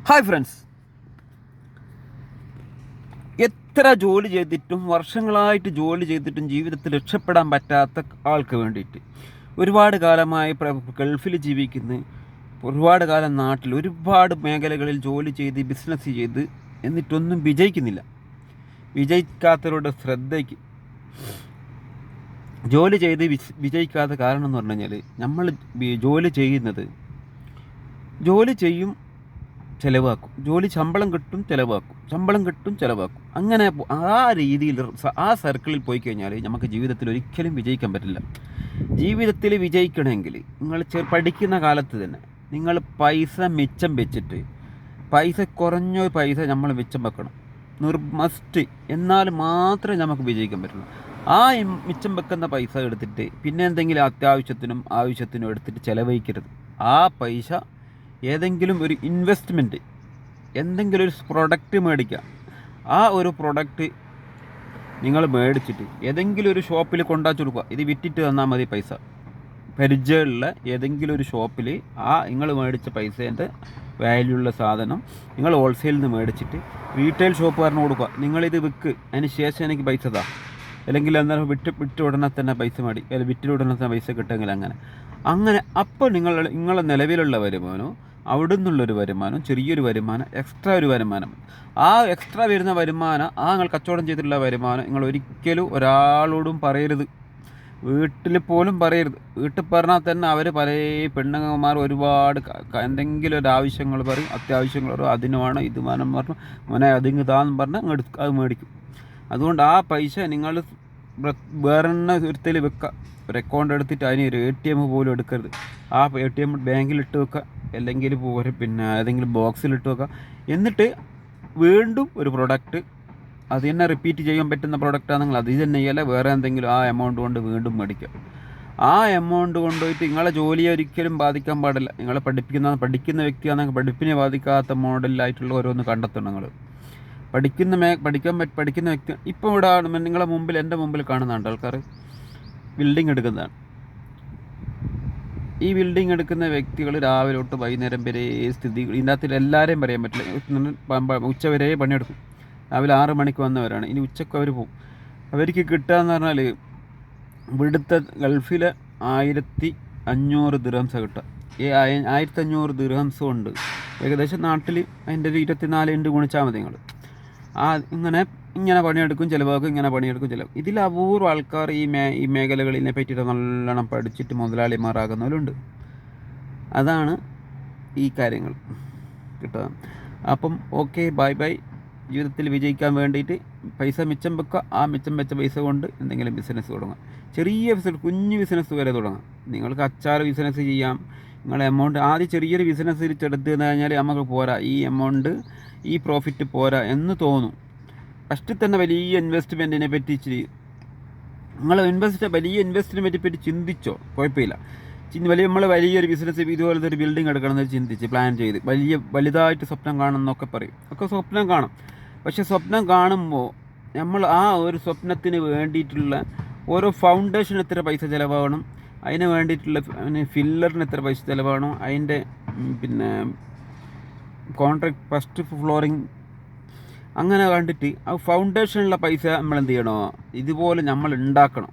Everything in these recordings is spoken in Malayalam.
ഹായ് ഫ്രണ്ട്സ്, എത്ര ജോലി ചെയ്തിട്ടും വർഷങ്ങളായിട്ട് ജോലി ചെയ്തിട്ടും ജീവിതത്തിൽ രക്ഷപ്പെടാൻ പറ്റാത്ത ആൾക്ക് വേണ്ടിയിട്ട് ഒരുപാട് കാലമായി ഗൾഫിൽ ജീവിക്കുന്ന, ഒരുപാട് കാലം നാട്ടിൽ ഒരുപാട് മേഖലകളിൽ ജോലി ചെയ്ത് ബിസിനസ് ചെയ്ത് എന്നിട്ടൊന്നും വിജയിക്കുന്നില്ല. വിജയിക്കാത്തവരുടെ ശ്രദ്ധയ്ക്ക് ജോലി ചെയ്ത് വിജയിക്കാത്ത കാരണം എന്ന് പറഞ്ഞു കഴിഞ്ഞാൽ, നമ്മൾ ജോലി ചെയ്യും ചിലവാക്കും, ശമ്പളം കിട്ടും ചിലവാക്കും. അങ്ങനെ ആ രീതിയിൽ ആ സർക്കിളിൽ പോയി കഴിഞ്ഞാൽ നമുക്ക് ജീവിതത്തിൽ ഒരിക്കലും വിജയിക്കാൻ പറ്റില്ല. ജീവിതത്തിൽ വിജയിക്കണമെങ്കിൽ നിങ്ങൾ പഠിക്കുന്ന കാലത്ത് തന്നെ നിങ്ങൾ പൈസ മിച്ചം വെച്ചിട്ട്, കുറഞ്ഞ പൈസ നമ്മൾ മിച്ചം വെക്കണം, മസ്റ്റ്. എന്നാൽ മാത്രമേ നമുക്ക് വിജയിക്കാൻ പറ്റുള്ളൂ. ആ മിച്ചം വെക്കുന്ന പൈസ എടുത്തിട്ട് പിന്നെ എന്തെങ്കിലും ആവശ്യത്തിനും എടുത്തിട്ട് ചിലവഴിക്കരുത്. ആ പൈസ ഏതെങ്കിലും ഒരു ഇൻവെസ്റ്റ്മെൻറ്റ്, എന്തെങ്കിലും ഒരു പ്രൊഡക്റ്റ് മേടിക്കുക. ആ ഒരു പ്രൊഡക്റ്റ് നിങ്ങൾ മേടിച്ചിട്ട് ഏതെങ്കിലും ഒരു ഷോപ്പിൽ കൊണ്ടാച്ചു കൊടുക്കുക. ഇത് വിറ്റിട്ട് തന്നാൽ മതി പൈസ. പരിചയമുള്ള ഏതെങ്കിലും ഒരു ഷോപ്പിൽ നിങ്ങൾ മേടിച്ച പൈസേൻ്റെ വാല്യുള്ള സാധനം നിങ്ങൾ ഹോൾസെയിലിൽ നിന്ന് മേടിച്ചിട്ട് റീറ്റെയിൽ ഷോപ്പുകാരന് കൊടുക്കുക. നിങ്ങളിത് വിൽക്ക്, അതിന് ശേഷം എനിക്ക് പൈസ താ, അല്ലെങ്കിൽ എന്നാൽ വിറ്റ് ഉടനെ തന്നെ പൈസ മേടി, അല്ലെങ്കിൽ ഉടനെ തന്നെ പൈസ കിട്ടുമെങ്കിൽ അങ്ങനെ അപ്പോൾ നിങ്ങളെ നിലവിലുള്ള വരുമാനവും അവിടെ നിന്നുള്ളൊരു വരുമാനം, ചെറിയൊരു വരുമാനം, എക്സ്ട്രാ ഒരു വരുമാനം, ആ എക്സ്ട്രാ വരുന്ന വരുമാനം, നിങ്ങൾ കച്ചവടം ചെയ്തിട്ടുള്ള വരുമാനം നിങ്ങൾ ഒരിക്കലും ഒരാളോടും പറയരുത്. വീട്ടിൽ പോലും പറയരുത്. വീട്ടിൽ പറഞ്ഞാൽ തന്നെ അവർ പല പെണ്ണുങ്ങന്മാർ ഒരുപാട് എന്തെങ്കിലും ഒരു ആവശ്യങ്ങൾ പറയും, അത്യാവശ്യങ്ങൾ പറയും, അതിന് വേണം ഇത് വേണം പറഞ്ഞു, മോനെ അതിങ്ങ് താന്ന് പറഞ്ഞാൽ അത് മേടിക്കും. അതുകൊണ്ട് ആ പൈസ നിങ്ങൾ വേറെ ഒരുത്തിൽ വെക്കുക. ഒരു അക്കൗണ്ട് എടുത്തിട്ട് അതിന് ഒരു ATM പോലും എടുക്കരുത്. ആ ATM ബാങ്കിലിട്ട് വെക്കുക, അല്ലെങ്കിൽ പിന്നെ ഏതെങ്കിലും ബോക്സിലിട്ട് വെക്കുക. എന്നിട്ട് വീണ്ടും ഒരു പ്രൊഡക്റ്റ് അത് തന്നെ റിപ്പീറ്റ് ചെയ്യാൻ പറ്റുന്ന പ്രൊഡക്റ്റാണെങ്കിൽ അത് തന്നെ ചെയ്യല്ല, വേറെ എന്തെങ്കിലും ആ എമൗണ്ട് കൊണ്ട് വീണ്ടും മേടിക്കുക. ആ എമൗണ്ട് കൊണ്ടുപോയിട്ട് നിങ്ങളെ ജോലിയെ ഒരിക്കലും ബാധിക്കാൻ പാടില്ല. നിങ്ങളെ പഠിക്കുന്ന വ്യക്തിയാണെങ്കിൽ പഠിപ്പിനെ ബാധിക്കാത്ത മോഡലായിട്ടുള്ള ഓരോന്ന് കണ്ടെത്തണം. നിങ്ങൾ പഠിക്കുന്ന വ്യക്തി ഇപ്പോൾ ഇവിടെ എൻ്റെ മുമ്പിൽ കാണുന്നുണ്ട് ആൾക്കാർ ബിൽഡിംഗ് എടുക്കുന്നതാണ്. ഈ ബിൽഡിംഗ് എടുക്കുന്ന വ്യക്തികൾ രാവിലെ തൊട്ട് വൈകുന്നേരം വരെ ഇതിൻ്റെ അകത്തിൽ എല്ലാവരെയും പറയാൻ പറ്റില്ല. ഉച്ചവരെ പണിയെടുക്കും. രാവിലെ 6 മണിക്ക് വന്നവരാണ്, ഇനി ഉച്ചക്ക് അവർ പോകും. അവർക്ക് കിട്ടുകയെന്ന് പറഞ്ഞാൽ ഇവിടുത്തെ ഗൾഫിലെ 1500 ദിർഹംസാണ് കിട്ടുക. ഈ 1500 ദിർഹംസ് കൊണ്ട് ഏകദേശം നാട്ടിൽ അതിൻ്റെ ഒരു 24 ഗുണിച്ചാൽ മതി നിങ്ങൾ. ഇങ്ങനെ പണിയെടുക്കും ചിലവാക്കും. ഇതിൽ അപൂർവ ആൾക്കാർ ഈ മേഖലകളിനെ പറ്റിയിട്ട് നല്ലോണം പഠിച്ചിട്ട് മുതലാളിമാരാകുന്നവരുണ്ട്. അതാണ് ഈ കാര്യങ്ങൾ കിട്ടുക. അപ്പം ഓക്കെ, ബൈ. ജീവിതത്തിൽ വിജയിക്കാൻ വേണ്ടിയിട്ട് പൈസ മിച്ചം വെക്കുക. ആ മിച്ചം വെച്ച പൈസ കൊണ്ട് എന്തെങ്കിലും ബിസിനസ് തുടങ്ങാം. ചെറിയ ബിസിനസ്, കുഞ്ഞു ബിസിനസ് വരെ തുടങ്ങാം. നിങ്ങൾക്ക് അച്ചാർ ബിസിനസ് ചെയ്യാം. നിങ്ങളെ എമൗണ്ട് ആദ്യം ചെറിയൊരു ബിസിനസ് എടുത്ത് കഴിഞ്ഞാൽ നമുക്ക് പോരാ, ഈ എമൗണ്ട് ഈ പ്രോഫിറ്റ് പോരാ എന്ന് തോന്നും. ഫസ്റ്റ് തന്നെ വലിയ ഇൻവെസ്റ്റ്മെൻറ്റിനെ പറ്റി വലിയ ഇൻവെസ്റ്റ്മെൻറ്റിനെ പറ്റി ചിന്തിച്ചോ, കുഴപ്പമില്ല. നമ്മൾ വലിയൊരു ബിസിനസ് ഇതുപോലത്തെ ഒരു ബിൽഡിംഗ് എടുക്കണമെന്ന് ചിന്തിച്ച് പ്ലാൻ ചെയ്ത് വലുതായിട്ട് സ്വപ്നം കാണുമെന്നൊക്കെ പറയും. സ്വപ്നം കാണും. പക്ഷെ സ്വപ്നം കാണുമ്പോൾ നമ്മൾ ആ ഒരു സ്വപ്നത്തിന് വേണ്ടിയിട്ടുള്ള ഓരോ ഫൗണ്ടേഷൻ എത്ര പൈസ ചിലവാകണം, അതിന് വേണ്ടിയിട്ടുള്ള ഫില്ലറിന് എത്ര പൈസ ചിലവാകണം, അതിൻ്റെ പിന്നെ കോൺട്രാക്ട്, ഫസ്റ്റ് ഫ്ലോറിങ്, അങ്ങനെ കണ്ടിട്ട് ആ ഫൗണ്ടേഷനുള്ള പൈസ നമ്മൾ എന്ത് ചെയ്യണോ, ഇതുപോലെ നമ്മൾ ഉണ്ടാക്കണം.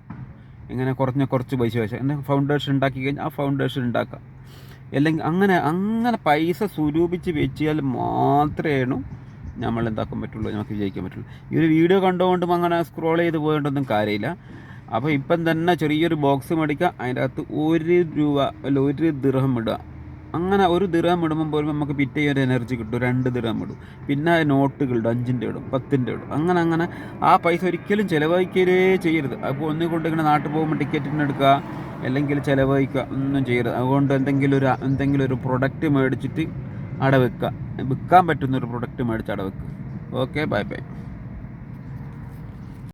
ഇങ്ങനെ കുറച്ച് പൈസ ഫൗണ്ടേഷൻ ഉണ്ടാക്കി കഴിഞ്ഞാൽ ആ ഫൗണ്ടേഷൻ ഉണ്ടാക്കാം. അല്ലെങ്കിൽ അങ്ങനെ പൈസ സ്വരൂപിച്ച് വെച്ചാൽ മാത്രമേ നമ്മൾ എന്താക്കാൻ പറ്റുള്ളൂ, നമുക്ക് വിജയിക്കാൻ പറ്റുള്ളൂ. ഈ ഒരു വീഡിയോ കണ്ടുകൊണ്ടും അങ്ങനെ സ്ക്രോൾ ചെയ്ത് പോയിട്ടൊന്നും കാര്യമില്ല. അപ്പോൾ ഇപ്പം തന്നെ ചെറിയൊരു ബോക്സ് മേടിക്കുക, അതിൻ്റെ അകത്ത് 1 രൂപ അല്ല 1 ദിർഹം ഇടുക. അങ്ങനെ 1 ദിർഹം ഇടുമ്പോൾ പോലും നമുക്ക് പിറ്റേ ഒരു എനർജി കിട്ടും. 2 ദിർഹം ഇടും, പിന്നെ നോട്ടുകൾ 5-ൻ്റെ ഇടും, 10-ൻ്റെ ഇടും. അങ്ങനെ ആ പൈസ ഒരിക്കലും ചിലവഴിക്കലേ ചെയ്യരുത്. അപ്പോൾ ഒന്നുകൊണ്ട് ഇങ്ങനെ നാട്ടിൽ പോകുമ്പോൾ ടിക്കറ്റിന് എടുക്കുക, അല്ലെങ്കിൽ ചിലവഴിക്കുക, ഒന്നും ചെയ്യരുത്. അതുകൊണ്ട് എന്തെങ്കിലും ഒരു പ്രൊഡക്റ്റ് മേടിച്ചിട്ട് അവിടെ വെക്കുക. വിൽക്കാൻ പറ്റുന്നൊരു പ്രൊഡക്റ്റ് മേടിച്ച് അവിടെ വെക്കുക. Okay, by.